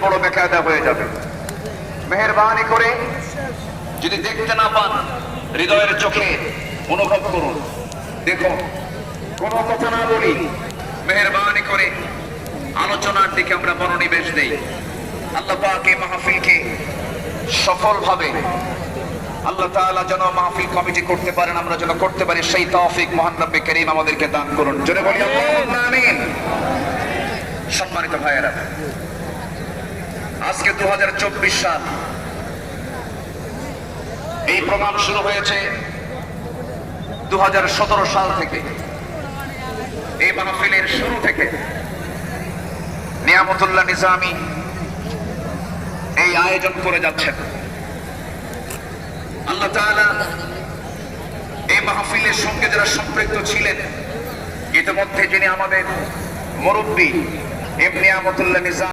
বড় বেকায়দা হয়ে যাবে। মেহেরবানি করে যদি দেখতে না পান, হৃদয়ের চোখে অনুভব করুন, দেখুন, কোনো কথা না বলি, মেহেরবানি করে আলোচনার দিকে আমরা মনোনিবেশ দেই। আল্লাহ পাক এই মাহফিলকে সফলভাবে আল্লাহ তাআলা যেন মাহফিল কমিটি করতে পারেন, আমরা যেন করতে পারি, সেই তৌফিক মহান রব্বে কারীম আমাদেরকে দান করুন। জোরে বলি আল্লাহুম্মা আমিন। সম্মানিত ভাইয়েরা, আজকে 2024 সাল, এই প্রোগ্রাম শুরু হয়েছে 2017 সাল থেকে। এই মাহফিলের শুরু থেকে নিয়ামতুল্লাহ নিজামী এই আয়োজন করে যাচ্ছেন। আল্লাহ তাআলা এই মাহফিলের সঙ্গে যারা সম্পৃক্ত ছিলেন, ইতিমধ্যে যিনি আমাদের মুরব্বী নিয়ামতুল্লাহ নিজামী